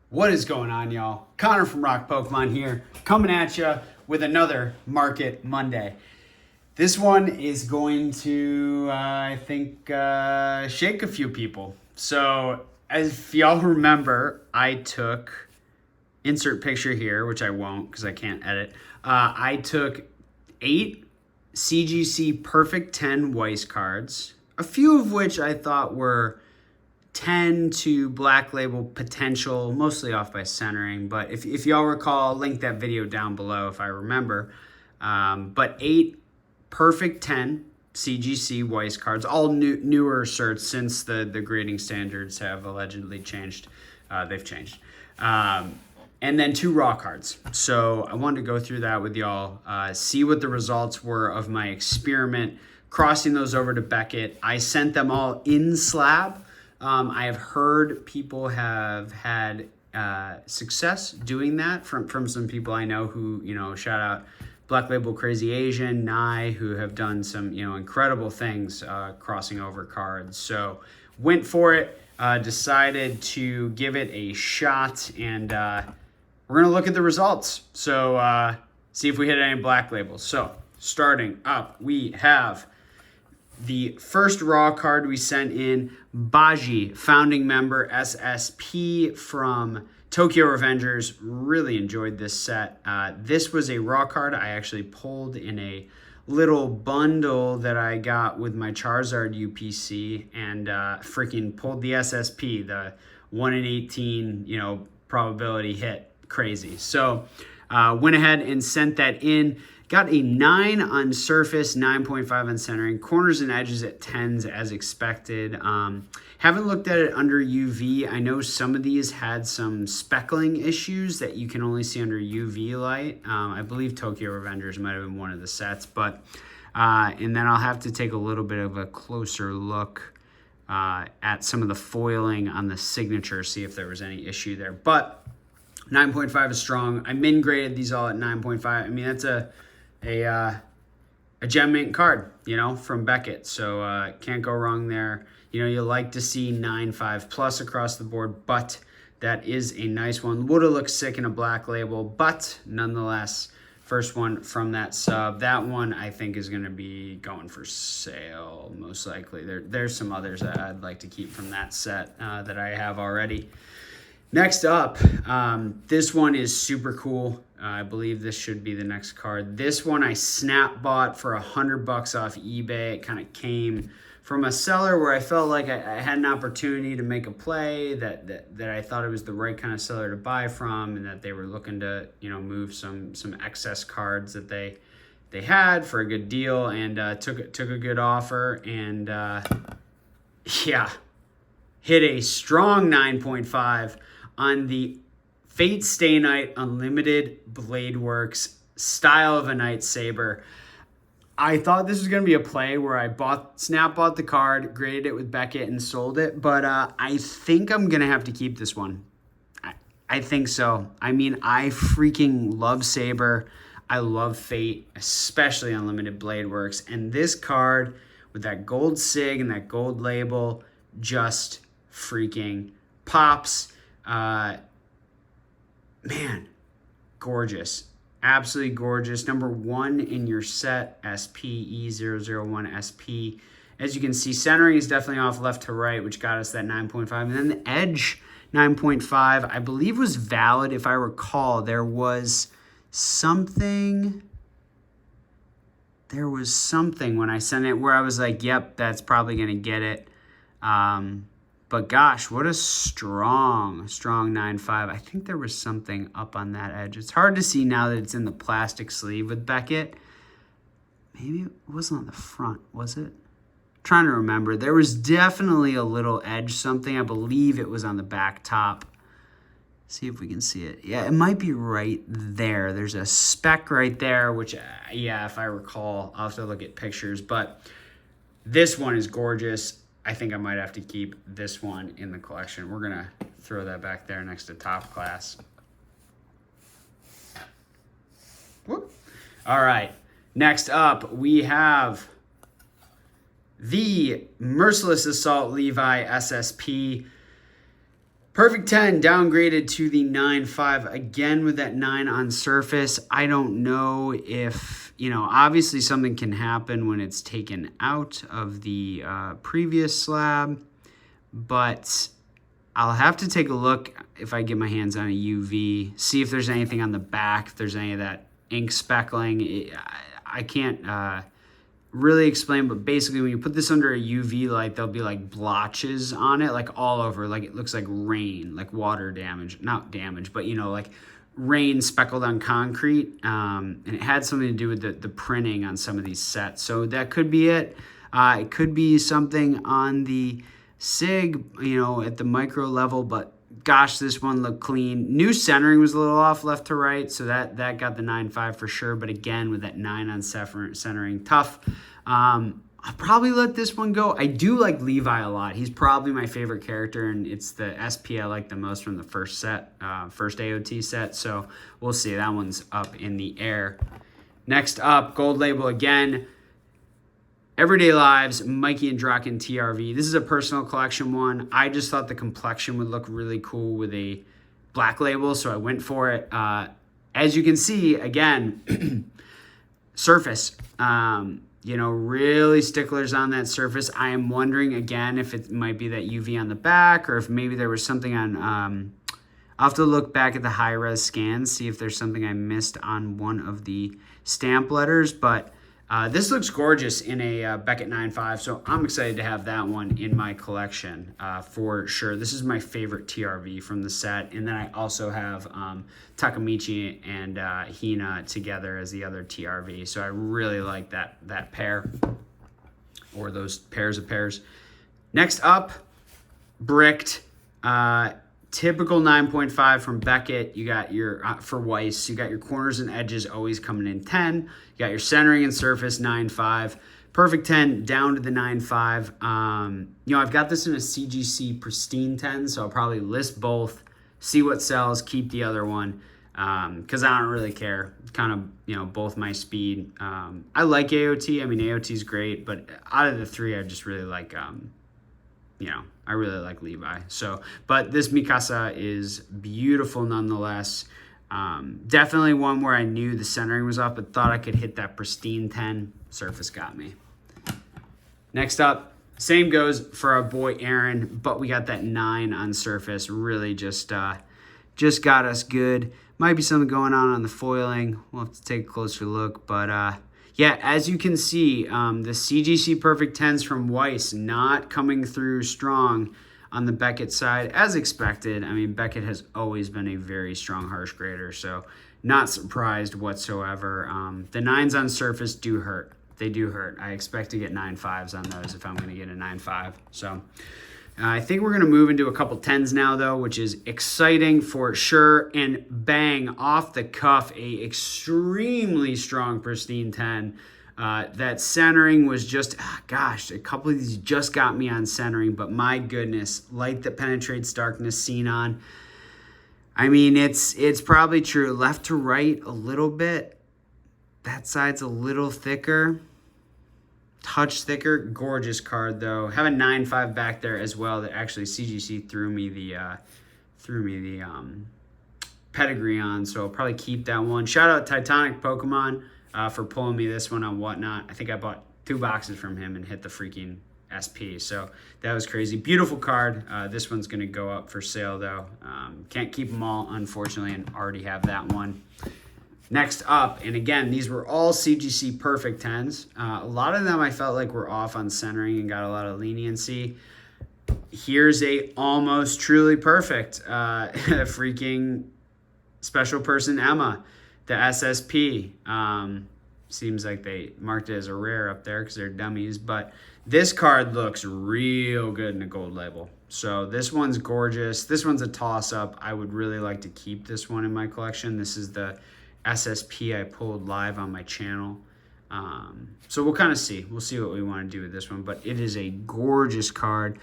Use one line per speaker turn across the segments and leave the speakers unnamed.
What is going on, y'all? Connor from RocPokemon here, coming at you with another Market Monday. This one is going to, I think, shake a few people. So, as y'all remember, I took, insert picture here, which I won't because I can't edit. I took 8 CGC Perfect 10 Weiss cards, a few of which I thought were 10 to black label potential, mostly off by centering. But if y'all recall, I'll link that video down below if I remember. But 8 perfect 10 CGC Weiss cards, all newer certs since the grading standards have allegedly changed. They've changed. And then 2 raw cards. So I wanted to go through that with y'all, see what the results were of my experiment, crossing those over to Beckett. I sent them all in slab. I have heard people have had success doing that from some people I know who, shout out Black Label Crazy Asian, Nye, who have done some, incredible things crossing over cards. So went for it, decided to give it a shot, and we're going to look at the results. So see if we hit any black labels. So starting up, we have the first raw card we sent in, Baji, founding member SSP from Tokyo Revengers. Really enjoyed this set. This was a raw card I actually pulled in a little bundle that I got with my Charizard UPC, and freaking pulled the SSP, the 1 in 18, probability hit. Crazy. So went ahead and sent that in. Got a 9 on surface, 9.5 on centering, corners and edges at 10s as expected. Haven't looked at it under UV. I know some of these had some speckling issues that you can only see under UV light. I believe Tokyo Revengers might have been one of the sets, but and then I'll have to take a little bit of a closer look at some of the foiling on the signature, see if there was any issue there. But 9.5 is strong. I min graded these all at 9.5. I mean, that's a gem mint card, from Beckett. So can't go wrong there. You like to see 9.5 plus across the board, but that is a nice one. Would have looked sick in a black label, but nonetheless, first one from that sub. That one I think is going to be going for sale, most likely. There's some others that I'd like to keep from that set that I have already. Next up, this one is super cool. I believe this should be the next card. This one I snap bought for $100 off eBay. It kind of came from a seller where I felt like I had an opportunity to make a play, that I thought it was the right kind of seller to buy from, and that they were looking to move some excess cards that they had for a good deal, and took a good offer, and yeah, hit a strong 9.5 on the Fate Stay Night Unlimited Bladeworks style of a Night Saber. I thought this was going to be a play where I snap bought the card, graded it with Beckett, and sold it, but I think I'm going to have to keep this one. I think so. I mean, I freaking love Saber. I love Fate, especially Unlimited Bladeworks, and this card with that gold sig and that gold label just freaking pops. Man, gorgeous. Absolutely gorgeous. Number 1 in your set, SPE001SP. As you can see, centering is definitely off left to right, which got us that 9.5. And then the edge, 9.5, I believe was valid. If I recall, there was something when I sent it where I was like, yep, that's probably going to get it. But gosh, what a strong 9.5. I think there was something up on that edge. It's hard to see now that it's in the plastic sleeve with Beckett. Maybe it wasn't on the front, was it? I'm trying to remember. There was definitely a little edge something. I believe it was on the back top. See if we can see it. Yeah, it might be right there. There's a speck right there, which, yeah, if I recall, I'll have to look at pictures. But this one is gorgeous. I think I might have to keep this one in the collection. We're going to throw that back there next to Top Class. Whoop. All right. Next up, we have the Merciless Assault Levi SSP. Perfect 10 downgraded to the 9.5 again with that 9 on surface. I don't know if, obviously something can happen when it's taken out of the previous slab, but I'll have to take a look if I get my hands on a UV, see if there's anything on the back, if there's any of that ink speckling. I can't really explain, but basically when you put this under a UV light, there'll be like blotches on it, like all over, like it looks like rain, like water damage, not damage, but like rain speckled on concrete. And it had something to do with the printing on some of these sets. So that could be it. It could be something on the SIG, at the micro level, but gosh, this one looked clean. New centering was a little off left to right, so that got the 9.5 for sure. But again, with that 9 on centering, tough. I'll probably let this one go. I do like Levi a lot. He's probably my favorite character, and it's the SP I like the most from the first AOT set. So we'll see. That one's up in the air. Next up, gold label again. Everyday Lives, Mikey and Draken TRV. This is a personal collection one. I just thought the complexion would look really cool with a black label, so I went for it. As you can see, again, surface. Really sticklers on that surface. I am wondering, again, if it might be that UV on the back or if maybe there was something on... I'll have to look back at the high-res scans, see if there's something I missed on one of the stamp letters, but... this looks gorgeous in a Beckett 9.5, so I'm excited to have that one in my collection for sure. This is my favorite TRV from the set, and then I also have Takamichi and Hina together as the other TRV, so I really like that pair, or those pairs of pairs. Next up, bricked. Typical 9.5 from Beckett. You got your, for Weiss, you got your corners and edges always coming in 10. You got your centering and surface 9.5. Perfect 10 down to the 9.5. I've got this in a CGC pristine 10, so I'll probably list both, see what sells, keep the other one, because I don't really care. Kind of, both my speed. I like AOT. I mean, AOT is great, but out of the three, I just really like, I really like Levi. So, but this Mikasa is beautiful nonetheless. Definitely one where I knew the centering was off, but thought I could hit that pristine 10. Surface got me. Next up, same goes for our boy Aaron, but we got that 9 on surface. Really just got us good. Might be something going on the foiling. We'll have to take a closer look, but yeah, as you can see, the CGC Perfect 10s from Weiss not coming through strong on the Beckett side, as expected. I mean, Beckett has always been a very strong harsh grader, so not surprised whatsoever. The 9s on surface do hurt. They do hurt. I expect to get 9.5s on those if I'm going to get a 9.5. So I think we're going to move into a couple 10s now, though, which is exciting for sure. And bang, off the cuff, a extremely strong pristine 10. That centering was just, gosh, a couple of these just got me on centering, but my goodness, light that penetrates darkness seen on. I mean, it's probably true. Left to right a little bit. That side's a little thicker. Touch thicker. Gorgeous card, though. Have a 9.5 back there as well that actually CGC threw me the pedigree on, so I'll probably keep that one. Shout out Titanic Pokemon for pulling me this one on Whatnot. I think I bought 2 boxes from him and hit the freaking SP, so that was crazy. Beautiful card. This one's going to go up for sale, though. Can't keep them all, unfortunately, and already have that one. Next up, and again, these were all CGC Perfect 10s. A lot of them I felt like were off on centering and got a lot of leniency. Here's a almost truly perfect freaking special person Emma, the SSP. Seems like they marked it as a rare up there because they're dummies, but this card looks real good in a gold label. So this one's gorgeous. This one's a toss-up. I would really like to keep this one in my collection. This is the SSP I pulled live on my channel. So we'll kind of see. We'll see what we want to do with this one, but it is a gorgeous card.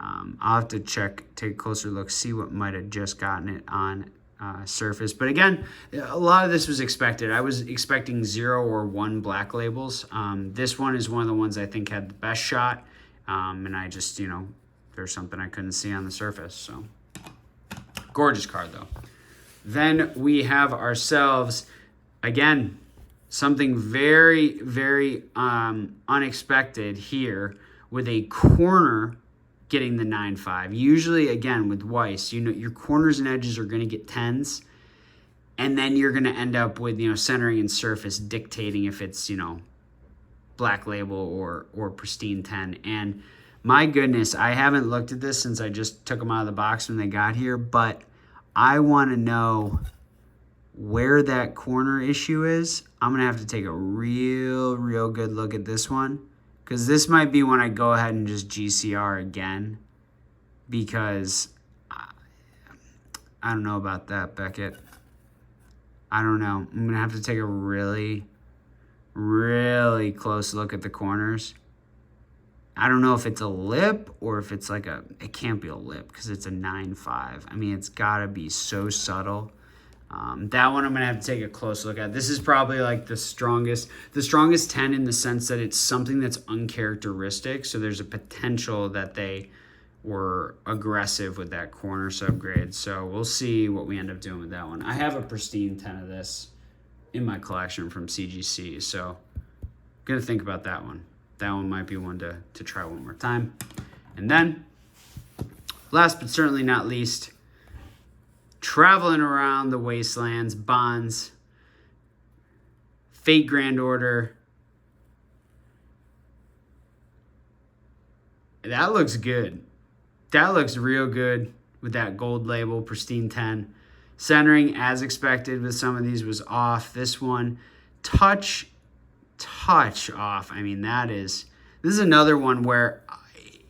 I'll have to take a closer look, see what might have just gotten it on surface. But again, a lot of this was expected. I was expecting 0 or 1 black labels. This one is one of the ones I think had the best shot. And I just, there's something I couldn't see on the surface. So Gorgeous card, though. Then we have ourselves, again, something very, very unexpected here with a corner getting the 9-5. Usually, again, with Weiss, you know, your corners and edges are going to get 10s. And then you're going to end up with, you know, centering and surface dictating if it's, you know, black label or pristine 10. And my goodness, I haven't looked at this since I just took them out of the box when they got here, but I want to know where that corner issue is. I'm going to have to take a real good look at this one, because this might be when I go ahead and just GCR again, because I don't know about that, Beckett. I don't know. I'm going to have to take a really close look at the corners. I don't know if it's a lip or if it's like it can't be a lip because it's a 9-5. I mean, it's got to be so subtle. That one I'm going to have to take a close look at. This is probably like the strongest 10 in the sense that it's something that's uncharacteristic. So there's a potential that they were aggressive with that corner subgrade. So we'll see what we end up doing with that one. I have a pristine 10 of this in my collection from CGC. So I'm going to think about that one. That one might be one to try one more time. And then, last but certainly not least, traveling around the wastelands, Bonds, Fate Grand Order. That looks good. That looks real good with that gold label, pristine 10. Centering, as expected with some of these, was off. This one, touch off. I mean, this is another one where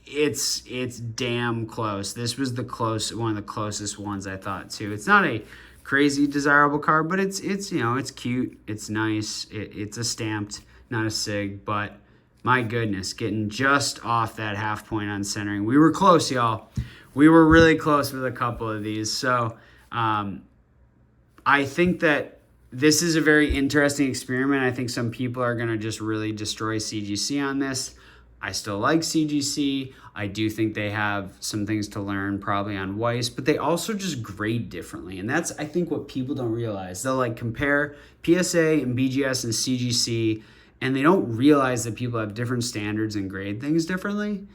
it's damn close. This was one of the closest ones I thought too. It's not a crazy desirable card, but it's you know, it's cute, it's nice, it's a stamped, not a sig, but my goodness, getting just off that half point on centering. We were close, y'all. We were really close with a couple of these. So I think that this is a very interesting experiment. I think some people are going to just really destroy CGC on this. I still like CGC. I do think they have some things to learn probably on Weiss, but they also just grade differently. And that's, I think, what people don't realize. They'll like compare PSA and BGS and CGC, and they don't realize that people have different standards and grade things differently.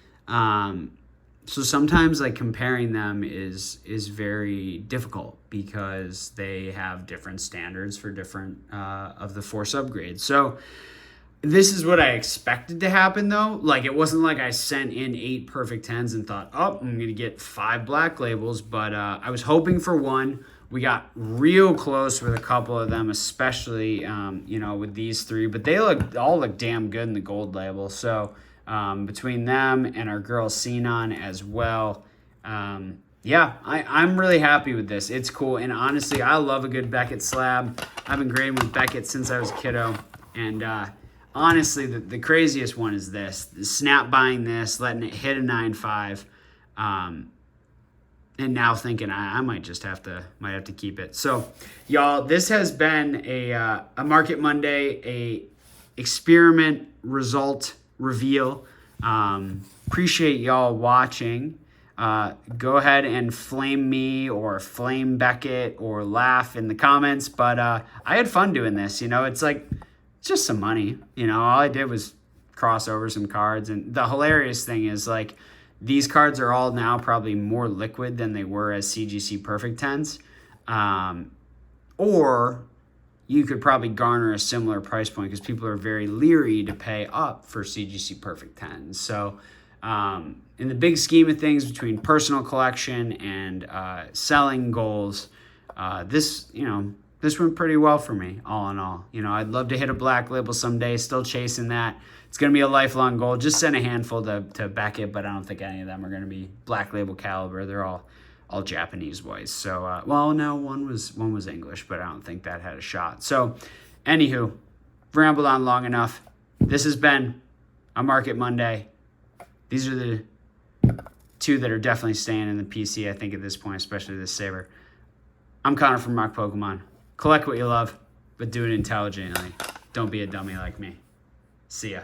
So sometimes like comparing them is very difficult because they have different standards for different of the 4 subgrades. So this is what I expected to happen though. Like it wasn't like I sent in 8 perfect 10s and thought, oh, I'm going to get 5 black labels. But I was hoping for 1. We got real close with a couple of them, especially, you know, with these 3. But they all look damn good in the gold label. So between them and our girl Xenon as well, yeah, I'm really happy with this. It's cool. And honestly, I love a good Beckett slab. I've been grading with Beckett since I was a kiddo. And honestly, the craziest one is this. Snap buying this, letting it hit a 9.5. And now thinking I might just have to keep it. So, y'all, this has been a Market Monday, a experiment result reveal. Appreciate y'all watching. Go ahead and flame me or flame Beckett or laugh in the comments. But I had fun doing this. You know, it's just some money. You know, all I did was cross over some cards. And the hilarious thing is like, these cards are all now probably more liquid than they were as CGC Perfect 10s. Or you could probably garner a similar price point because people are very leery to pay up for CGC Perfect 10s. So in the big scheme of things between personal collection and selling goals, this went pretty well for me, all in all. You know, I'd love to hit a black label someday, still chasing that. It's going to be a lifelong goal. Just send a handful to Beckett, but I don't think any of them are going to be black label caliber. They're all Japanese Weiss. So, well, no, one was English, but I don't think that had a shot. So, anywho, rambled on long enough. This has been a Market Monday. These are the 2 that are definitely staying in the PC, I think, at this point, especially this Saber. I'm Connor from RocPokemon. Collect what you love, but do it intelligently. Don't be a dummy like me. See ya.